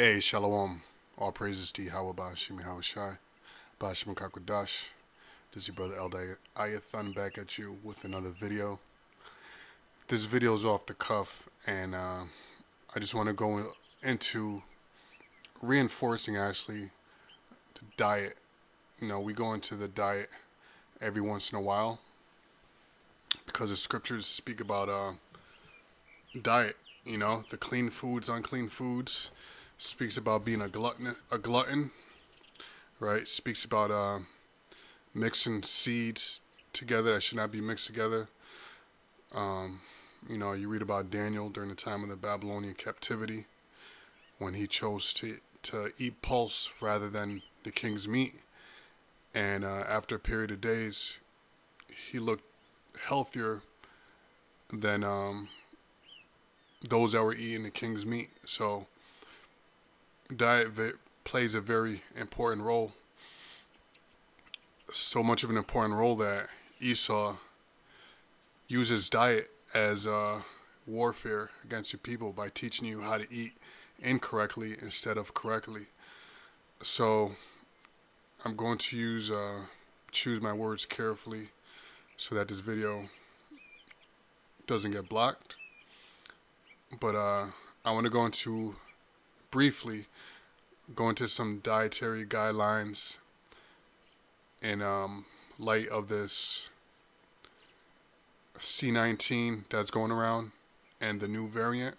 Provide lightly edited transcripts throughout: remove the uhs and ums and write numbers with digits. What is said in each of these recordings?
Hey, Shalom. All praises to Yahweh Ba'ashim Yahushai. Ba'ashim Kakodash. This is your brother Eldai Ayathan back at you with another video. This video is off the cuff, and I just want to go into reinforcing actually the diet. We go into the diet every once in a while because the scriptures speak about diet. The clean foods, unclean foods. Speaks about being a glutton, right? Speaks about mixing seeds together that should not be mixed together. You read about Daniel during the time of the Babylonian captivity when he chose to eat pulse rather than the king's meat. And after a period of days, he looked healthier than those that were eating the king's meat. So diet plays a very important role. So much of an important role that Esau uses diet as warfare against your people by teaching you how to eat incorrectly instead of correctly. So I'm going to choose my words carefully so that this video doesn't get blocked. But I want to briefly go into some dietary guidelines in light of this C19 that's going around and the new variant.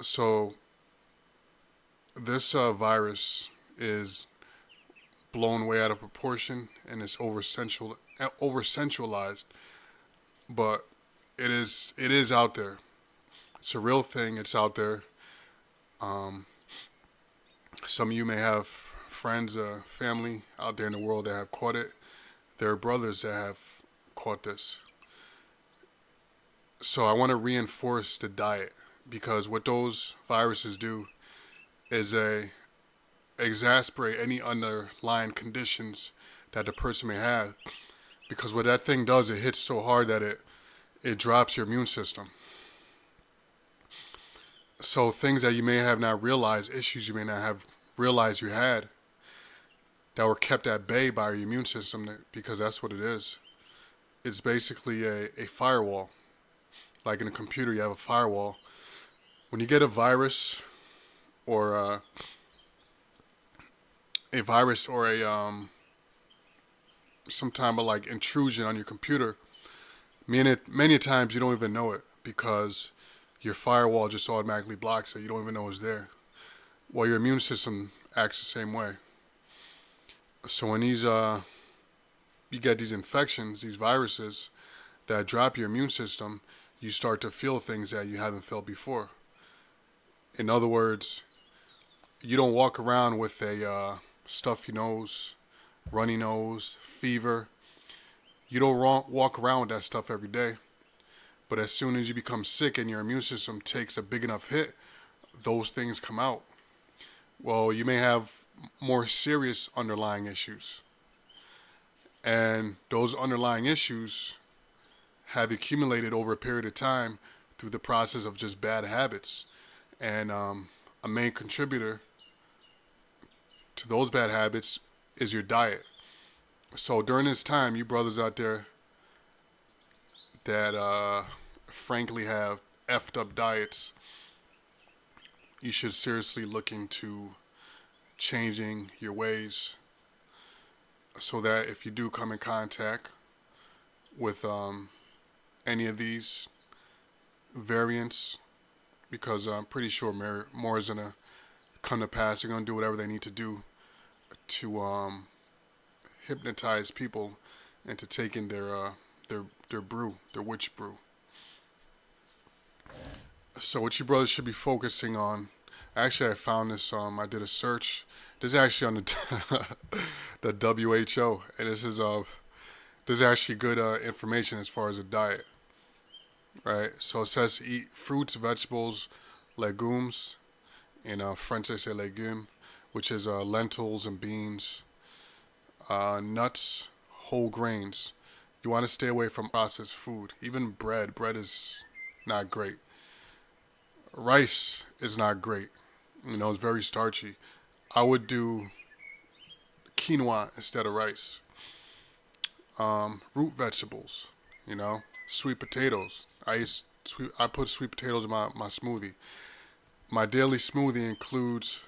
So this virus is blown way out of proportion and it's over centralized, but it is out there. It's a real thing. It's out there. Some of you may have friends, family out there in the world that have caught it. There are brothers that have caught this. So I want to reinforce the diet because what those viruses do is they exacerbate any underlying conditions that the person may have. Because what that thing does, it hits so hard that it drops your immune system. So things that you may have not realized, issues you may not have realized you had, that were kept at bay by your immune system, because that's what it is. It's basically a firewall. Like in a computer, you have a firewall. When you get a virus or some type of like intrusion on your computer, many times you don't even know it because your firewall just automatically blocks it. You don't even know it's there. Well, your immune system acts the same way. So when you get these infections, these viruses that drop your immune system, you start to feel things that you haven't felt before. In other words, you don't walk around with a stuffy nose, runny nose, fever. You don't walk around with that stuff every day. But as soon as you become sick and your immune system takes a big enough hit, those things come out. Well, you may have more serious underlying issues. And those underlying issues have accumulated over a period of time through the process of just bad habits. And a main contributor to those bad habits is your diet. So during this time, you brothers out there that frankly have effed up diets, you should seriously look into changing your ways so that if you do come in contact with any of these variants, because I'm pretty sure more is going to come to pass. They're going to do whatever they need to do to hypnotize people into taking their brew, their witch brew. So what you brothers should be focusing on, actually I found this, I did a search. This is actually on the WHO, and this is actually good information as far as a diet, right? So it says to eat fruits, vegetables, legumes. In French they say légumes, which is lentils and beans, nuts, whole grains. You want to stay away from processed food. Even bread. Bread is not great. Rice is not great. It's very starchy. I would do quinoa instead of rice. Root vegetables, sweet potatoes. I put sweet potatoes in my smoothie. My daily smoothie includes,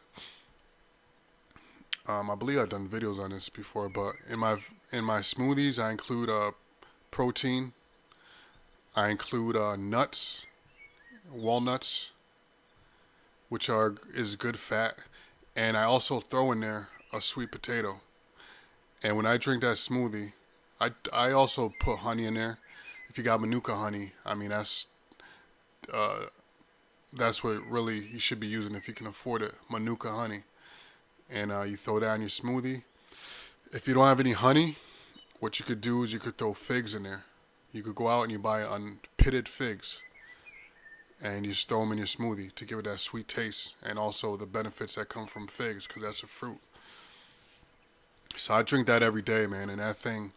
I believe I've done videos on this before, but in my smoothies I include protein. I include nuts, walnuts, which is good fat, and I also throw in there a sweet potato. And when I drink that smoothie, I also put honey in there. If you got manuka honey, I mean uh, that's what really you should be using if you can afford it, manuka honey. And you throw that in your smoothie. If you don't have any honey, what you could do is you could throw figs in there. You could go out and you buy unpitted figs, and you just throw them in your smoothie to give it that sweet taste, and also the benefits that come from figs because that's a fruit. So I drink that every day, man, and that thing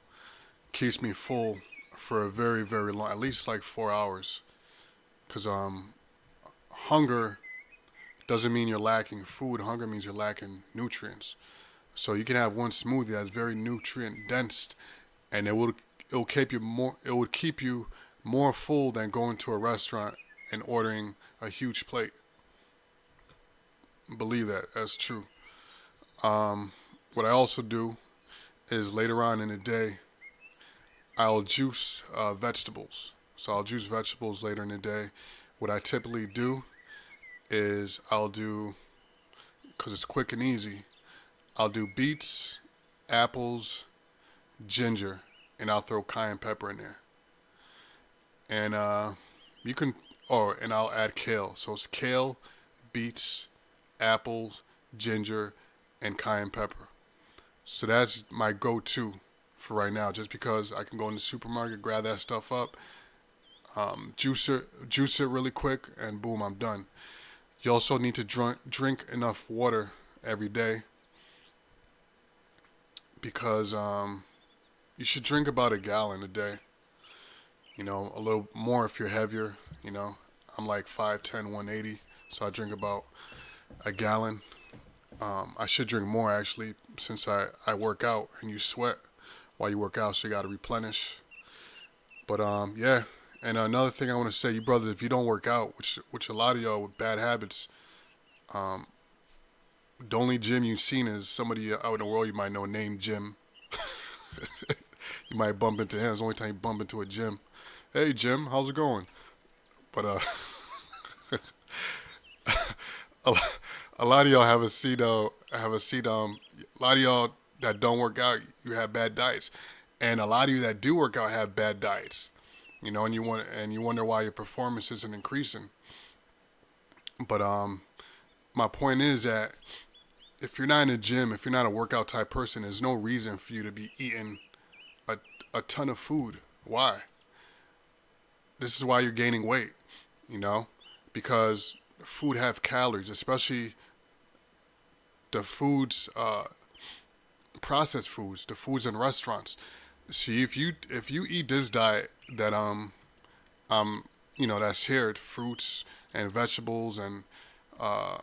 keeps me full for a very, very long, at least like 4 hours. Because hunger doesn't mean you're lacking food. Hunger means you're lacking nutrients. So you can have one smoothie that's very nutrient dense, and it would keep you more full than going to a restaurant and ordering a huge plate. Believe that. That's true. What I also do is later on in the day, I'll juice vegetables. So I'll juice vegetables later in the day. What I typically do is because it's quick and easy, I'll do beets, apples, ginger, and I'll throw cayenne pepper in there. And you can, and I'll add kale. So it's kale, beets, apples, ginger, and cayenne pepper. So that's my go-to for right now, just because I can go in the supermarket, grab that stuff up, juice it really quick, and boom, I'm done. You also need to drink enough water every day because you should drink about a gallon a day. A little more if you're heavier. I'm like 5'10", 180, so I drink about a gallon. I should drink more actually, since I work out and you sweat while you work out, so you got to replenish. But yeah. And another thing I want to say, you brothers, if you don't work out, which a lot of y'all with bad habits, the only gym you've seen is somebody out in the world you might know named Jim. You might bump into him. It's the only time you bump into a gym. Hey Jim, how's it going? But a, a lot of y'all a lot of y'all that don't work out, you have bad diets, and a lot of you that do work out have bad diets. And you wonder why your performance isn't increasing. But my point is that if you're not in a gym, if you're not a workout type person, there's no reason for you to be eating a, a ton of food. Why? This is why you're gaining weight, you know, because food have calories, especially the foods, processed foods, the foods in restaurants. See, if you eat this diet that um that's here, fruits and vegetables and uh,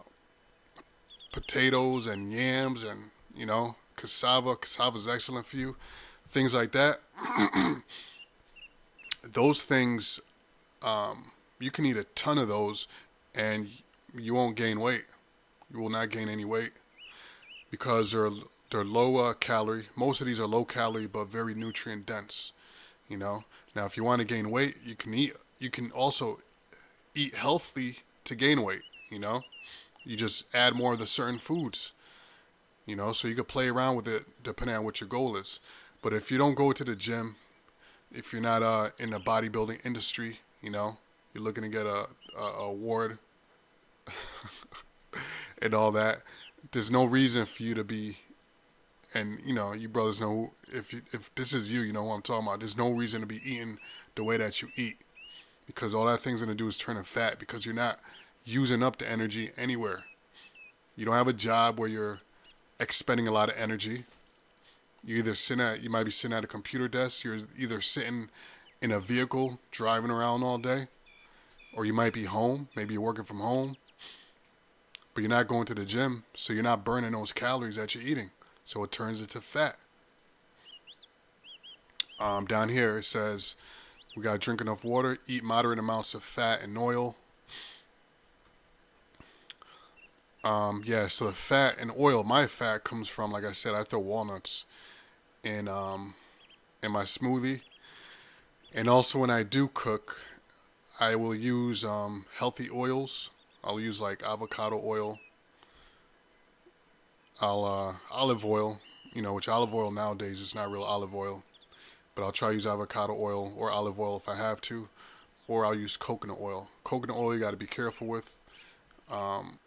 potatoes and yams and cassava. Cassava's excellent for you. Things like that. Those things, you can eat a ton of those, and you won't gain weight. You will not gain any weight because they're low calorie. Most of these are low calorie but very nutrient dense. Now if you want to gain weight, you can eat. You can also eat healthy to gain weight. You just add more of the certain foods. So you could play around with it depending on what your goal is. But if you don't go to the gym, if you're not in the bodybuilding industry, you're looking to get a award and all that, there's no reason for you to be. And you brothers know, if this is you, you know what I'm talking about. There's no reason to be eating the way that you eat, because all that thing's gonna do is turn to fat, because you're not using up the energy anywhere. You don't have a job where you're expending a lot of energy. You might be sitting at a computer desk. You're either sitting in a vehicle driving around all day, or you might be home. Maybe you're working from home. but you're not going to the gym, so you're not burning those calories that you're eating. So it turns into fat. Down here it says we gotta drink enough water, eat moderate amounts of fat and oil. Yeah, so the fat and oil, my fat comes from, like I said, I throw walnuts in my smoothie, and also when I do cook, I will use healthy oils. I'll use like avocado oil. I'll olive oil, which olive oil nowadays is not real olive oil, but I'll try to use avocado oil or olive oil if I have to, or I'll use coconut oil. Coconut oil you got to be careful with. Um,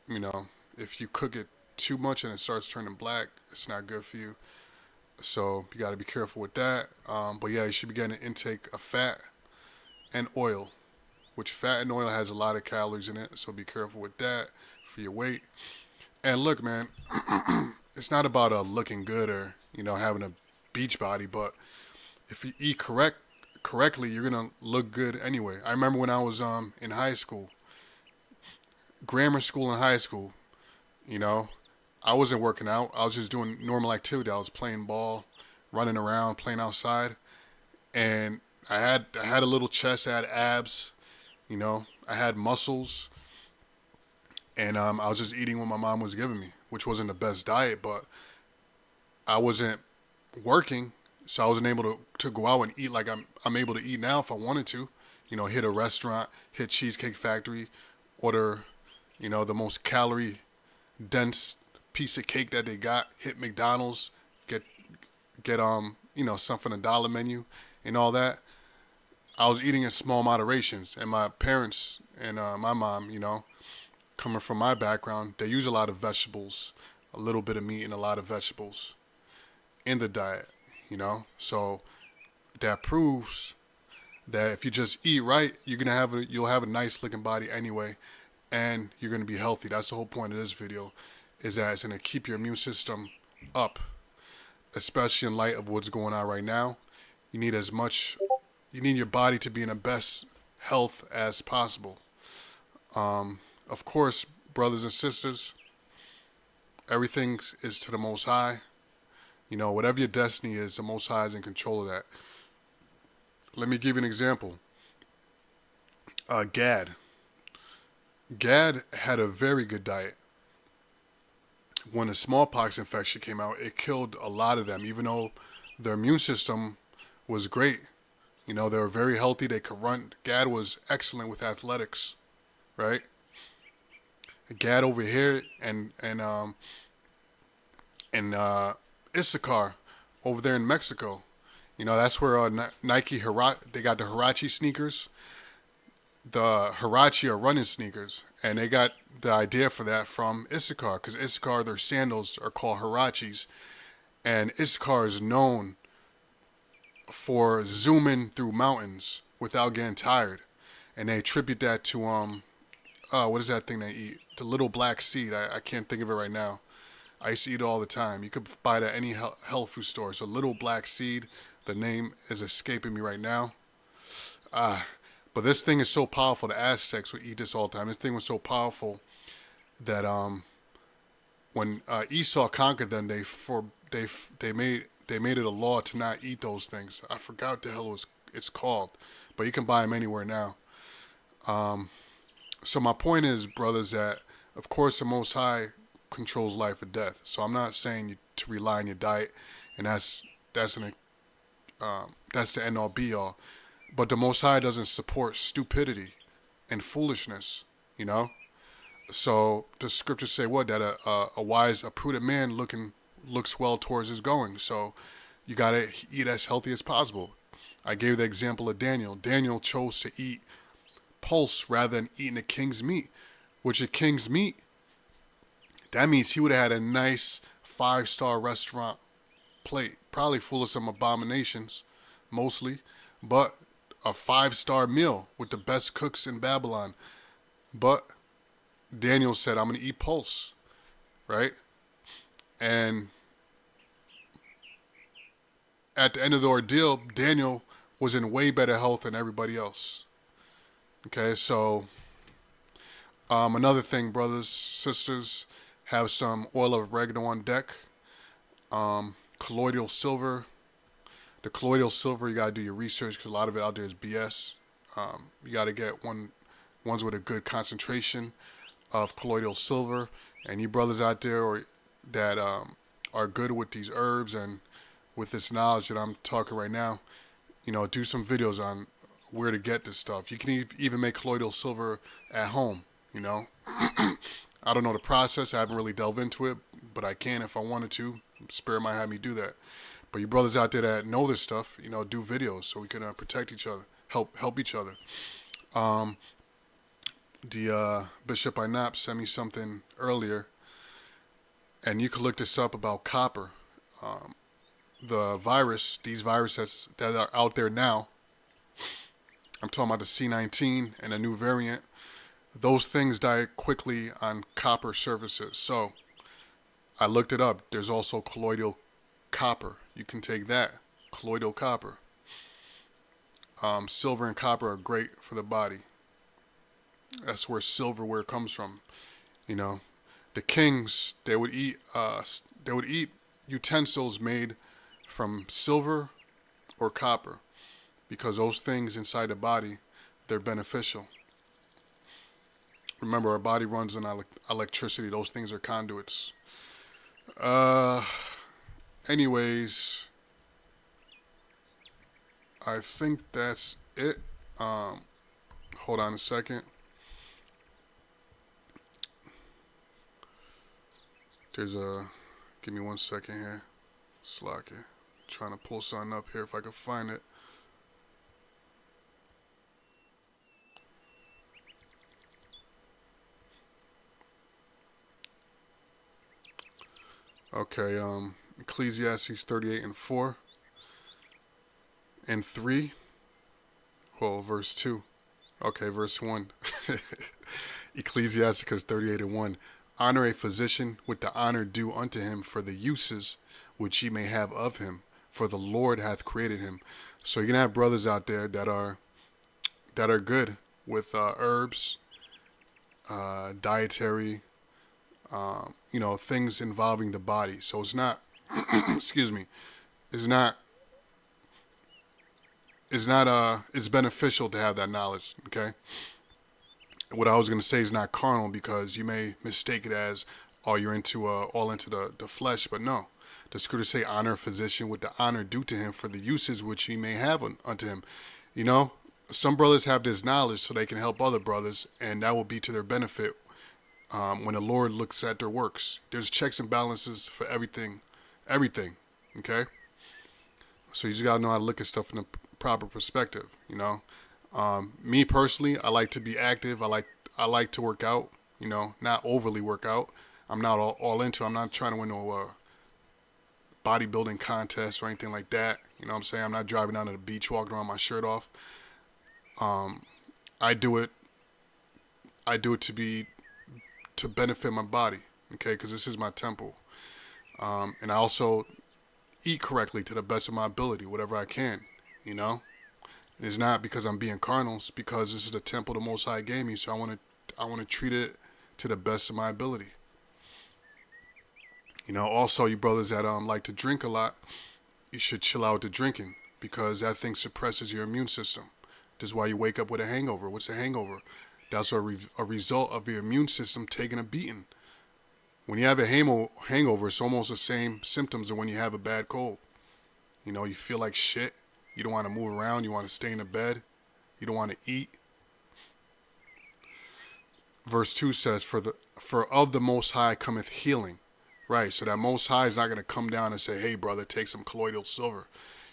you know, if you cook it too much and it starts turning black, it's not good for you. So you got to be careful with that. But yeah, you should be getting an intake of fat and oil, which fat and oil has a lot of calories in it. So be careful with that for your weight. And look, man, it's not about looking good or having a beach body, but if you eat correctly, you're gonna look good anyway. I remember when I was in high school, grammar school and high school. You know, I wasn't working out. I was just doing normal activity. I was playing ball, running around, playing outside, and I had a little chest. I had abs. I had muscles, and I was just eating what my mom was giving me, which wasn't the best diet, but I wasn't working, so I wasn't able to go out and eat like I'm able to eat now if I wanted to. Hit a restaurant, hit Cheesecake Factory, order, the most calorie dense piece of cake that they got, hit McDonald's, get something from the dollar menu and all that. I was eating in small moderations, and my parents and my mom, coming from my background, they use a lot of vegetables, a little bit of meat and a lot of vegetables in the diet, So that proves that if you just eat right, you'll have a nice looking body anyway, and you're gonna be healthy. That's the whole point of this video, is that it's gonna keep your immune system up, especially in light of what's going on right now. You need you need your body to be in the best health as possible. Of course, brothers and sisters, everything is to the Most High. Whatever your destiny is, the Most High is in control of that. Let me give you an example. Gad. Gad had a very good diet. When the smallpox infection came out, it killed a lot of them, even though their immune system was great. They were very healthy. They could run. Gad was excellent with athletics, right? Gad over here and Issachar over there in Mexico. That's where Nike they got the Huarache sneakers. The Huarache are running sneakers, and they got the idea for that from Issachar, because Issachar, their sandals are called Huaraches, and Issachar is known for zooming through mountains without getting tired, and they attribute that to what is that thing they eat? The little black seed. I can't think of it right now. I used to eat it all the time. You could buy it at any health food store. So little black seed. The name is escaping me right now. But this thing is so powerful. The Aztecs would eat this all the time. This thing was so powerful that when Esau conquered them, they made it a law to not eat those things. I forgot what the hell it's called, but you can buy them anywhere now. So my point is, brothers, that of course the Most High controls life or death. So I'm not saying to rely on your diet, and that's the end all be all. But the Most High doesn't support stupidity and foolishness, So the scriptures say what? That a prudent man looks well towards his going. So you gotta eat as healthy as possible. I gave the example of Daniel. Daniel chose to eat pulse rather than eating a king's meat, which a king's meat, that means he would have had a nice 5-star restaurant plate, probably full of some abominations, mostly, but a 5-star meal with the best cooks in Babylon. But Daniel said, I'm going to eat pulse, right? And at the end of the ordeal, Daniel was in way better health than everybody else. Okay, so Another thing, brothers, sisters, have some oil of oregano on deck. Colloidal silver. The colloidal silver, you gotta do your research because a lot of it out there is BS. You gotta get ones with a good concentration of colloidal silver. And you brothers out there that are good with these herbs and with this knowledge that I'm talking right now, do some videos on where to get this stuff. You can even make colloidal silver at home. You know, I don't know the process. I haven't really delved into it, but I can if I wanted to. Spirit might have me do that. But you brothers out there that know this stuff, do videos so we can protect each other, help each other. The Bishop Inap sent me something earlier, and you can look this up about copper. These viruses that are out there now, I'm talking about the C19 and a new variant, those things die quickly on copper surfaces. So I looked it up. There's also colloidal copper. You can take that, colloidal copper. Silver and copper are great for the body. That's where silverware comes from. The kings, they would eat utensils made from silver or copper because those things inside the body, they're beneficial. Remember, our body runs on electricity. Those things are conduits. Anyways, I think that's it. Hold on a second. Give me 1 second here. Slack it. Trying to pull something up here if I can find it. Okay, Ecclesiastes 38 and 4 and 3. Well, verse 2. Okay, verse 1. Ecclesiastes 38 and 1. Honor a physician with the honor due unto him for the uses which ye may have of him, for the Lord hath created him. So you're gonna have brothers out there that are good with herbs, dietary, things involving the body. So it's not, excuse me, it's beneficial to have that knowledge. Okay. What I was gonna say is not carnal because you may mistake it as, oh, you're all into the flesh, but no. The scriptures say, honor a physician with the honor due to him for the uses which he may have unto him. Some brothers have this knowledge so they can help other brothers, and that will be to their benefit when the Lord looks at their works. There's checks and balances for everything, okay? So you just gotta know how to look at stuff in a proper perspective, Me personally, I like to be active. I like to work out, not overly work out. I'm not all into. I'm not trying to win no bodybuilding contest or anything like that. You know what I'm saying? I'm not driving down to the beach walking around my shirt off. I do it to benefit my body, okay? Because this is my temple, and I also eat correctly to the best of my ability, whatever I can. It's not because I'm being carnal. It's because this is the temple the Most High gave me, so I want to treat it to the best of my ability. Also, you brothers that like to drink a lot, you should chill out with the drinking because that thing suppresses your immune system. This is why you wake up with a hangover. What's a hangover? That's a result of your immune system taking a beating. When you have a hangover, it's almost the same symptoms of when you have a bad cold. You feel like shit. You don't want to move around. You want to stay in the bed. You don't want to eat. Verse 2 says, For of the Most High cometh healing. Right, so that Most High is not going to come down and say, hey, brother, take some colloidal silver.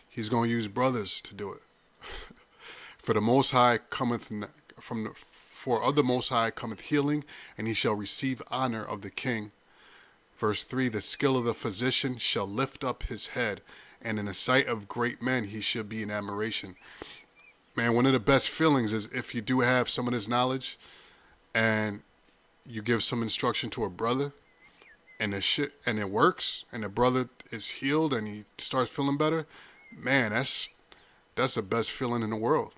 He's going to use brothers to do it. For of the Most High cometh healing, and he shall receive honor of the king. Verse 3, the skill of the physician shall lift up his head, and in the sight of great men he shall be in admiration. Man, one of the best feelings is if you do have some of this knowledge and you give some instruction to a brother and it works and the brother is healed and he starts feeling better. Man, that's the best feeling in the world.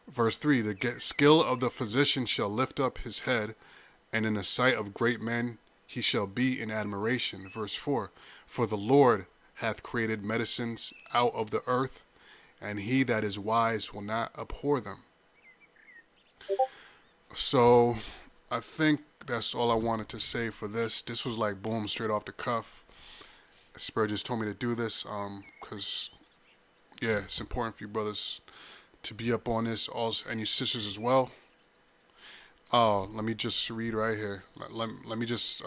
Verse 3, the skill of the physician shall lift up his head, and in the sight of great men he shall be in admiration. Verse 4, for the Lord hath created medicines out of the earth, and he that is wise will not abhor them. So I think that's all I wanted to say for this. This was like boom, straight off the cuff. Spirit just told me to do this because, yeah, it's important for you brothers to be up on this, also, and you sisters as well. Oh, let me just read right here. Let me just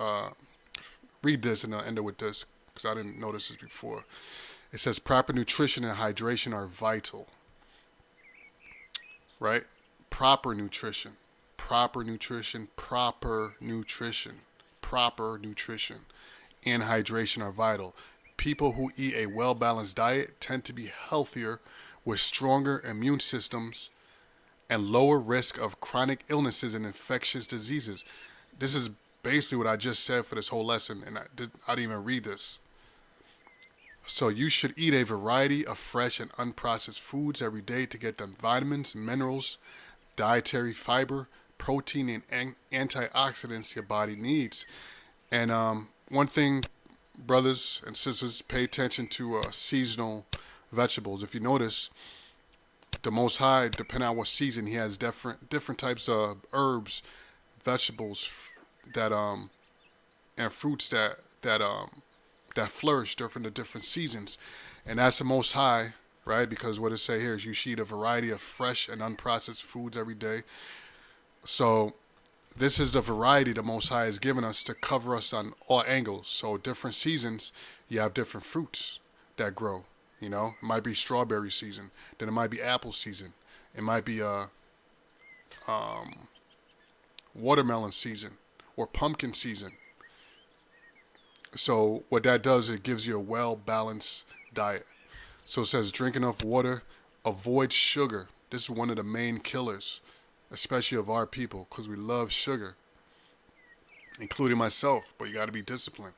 read this and I'll end it with this because I didn't notice this before. It says proper nutrition and hydration are vital, right? Proper nutrition, proper nutrition, proper nutrition, proper nutrition, and hydration are vital. People who eat a well-balanced diet tend to be healthier with stronger immune systems and lower risk of chronic illnesses and infectious diseases. This is basically what I just said for this whole lesson, and I didn't even read this. So you should eat a variety of fresh and unprocessed foods every day to get the vitamins, minerals, dietary fiber, protein, and antioxidants your body needs. And one thing, brothers and sisters, pay attention to seasonal vegetables. If you notice, the Most High, depending on what season, He has different types of herbs, vegetables that and fruits that flourish during the different seasons, and that's the Most High, right? Because what it say here is you should eat a variety of fresh and unprocessed foods every day. So this is the variety the Most High has given us to cover us on all angles. So different seasons, you have different fruits that grow. You know, it might be strawberry season, then it might be apple season, it might be watermelon season or pumpkin season. So what that does, it gives you a well-balanced diet. So it says drink enough water, avoid sugar. This is one of the main killers, especially of our people, because we love sugar, including myself, but you got to be disciplined.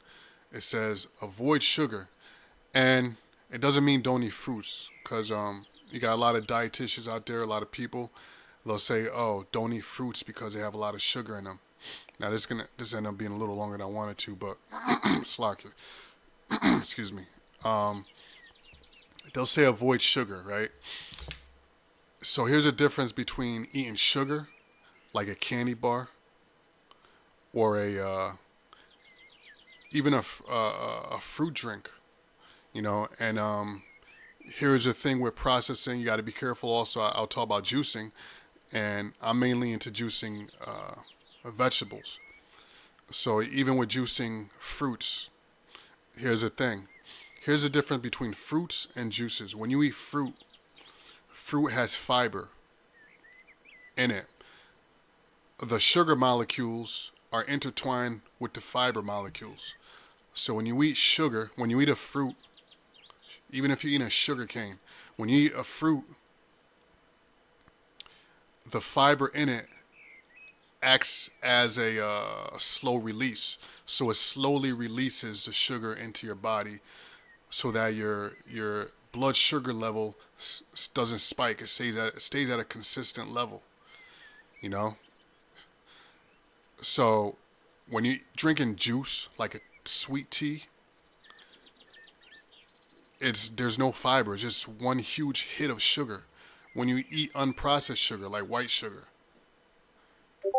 It says avoid sugar, and it doesn't mean don't eat fruits, because you got a lot of dietitians out there, a lot of people, they'll say, oh, don't eat fruits because they have a lot of sugar in them. Now this ended up being a little longer than I wanted to, but slack it. Excuse me. They'll say avoid sugar, right? So here's a difference between eating sugar, like a candy bar, or even a fruit drink, you know. And here's the thing with processing: you got to be careful. Also, I'll talk about juicing, and I'm mainly into juicing vegetables. So even with juicing fruits, here's the thing. Here's the difference between fruits and juices. When you eat fruit, fruit has fiber in it. The sugar molecules are intertwined with the fiber molecules. So when you eat sugar, when you eat a fruit, even if you eat a sugar cane, when you eat a fruit, the fiber in it acts as a slow release. So it slowly releases the sugar into your body so that your blood sugar level doesn't spike. It stays at a consistent level, you know? So when you're drinking juice, like a sweet tea, there's no fiber. It's just one huge hit of sugar. When you eat unprocessed sugar, like white sugar,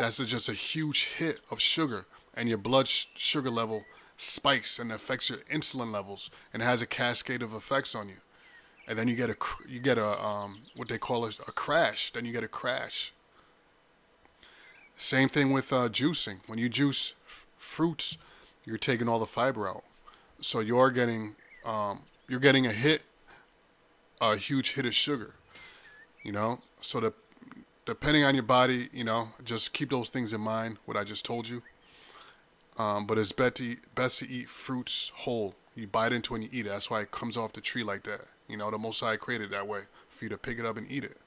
that's just a huge hit of sugar, and your blood sugar level spikes and affects your insulin levels, and has a cascade of effects on you. And then you get a what they call a crash. Then you get a crash. Same thing with juicing. When you juice fruits, you're taking all the fiber out, so you're getting a huge hit of sugar. You know, so depending on your body, you know, just keep those things in mind, what I just told you. But it's best to eat fruits whole. You bite into it and you eat it. That's why it comes off the tree like that. You know, the Most High created it that way, for you to pick it up and eat it.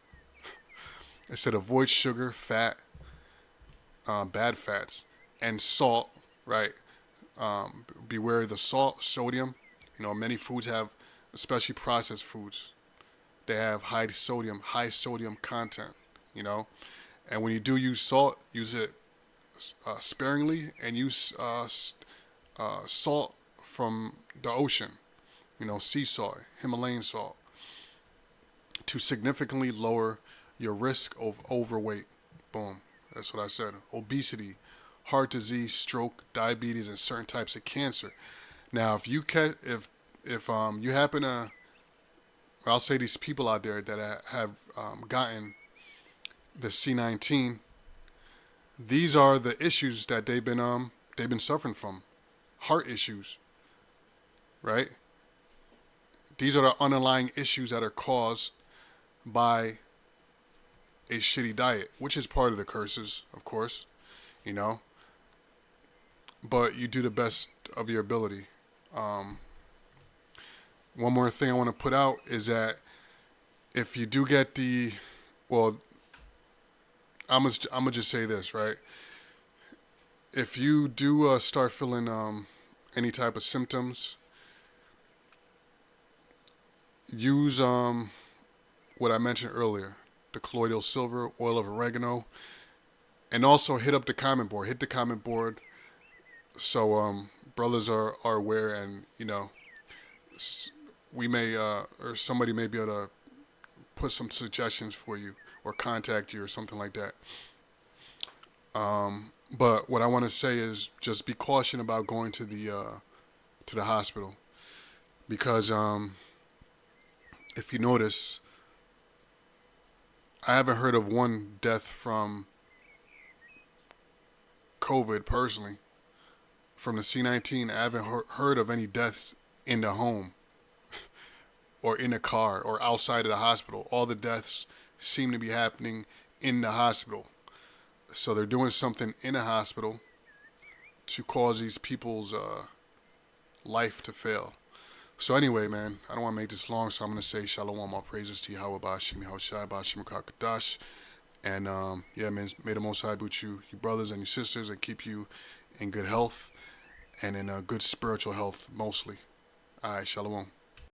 It said avoid sugar, fat, bad fats, and salt, right? Beware of the salt, sodium. You know, many foods have, especially processed foods, they have high sodium content you know. And when you do use salt, use it sparingly, and use salt from the ocean, sea salt, Himalayan salt, to significantly lower your risk of overweight. Boom. That's what I said. Obesity, heart disease, stroke, diabetes, and certain types of cancer. Now, if you happen to, I'll say these people out there that have gotten the C19, these are the issues that they've been suffering from, heart issues, right? These are the underlying issues that are caused by a shitty diet, which is part of the curses, of course, you know. But you do the best of your ability. Um, One more thing I want to put out is that if you do get well, I'm gonna just say this, right? If you do start feeling any type of symptoms, use what I mentioned earlier, the colloidal silver, oil of oregano, and also hit up the comment board. Hit the comment board so brothers are aware, and we may or somebody may be able to put some suggestions for you or contact you or something like that. But what I want to say is just be cautious about going to the hospital because if you notice, I haven't heard of one death from COVID personally. From the C19, I haven't heard of any deaths in the home or in a car or outside of the hospital. All the deaths seem to be happening in the hospital. So they're doing something in a hospital to cause these people's life to fail. So anyway, man, I don't want to make this long, so I'm going to say shalom, all praises to Yahweh Bashim, Yahushua Bashim Kakadash. And yeah, man, may the Most High be with you, your brothers and your sisters, and keep you in good health and in good spiritual health mostly. All right, shalom.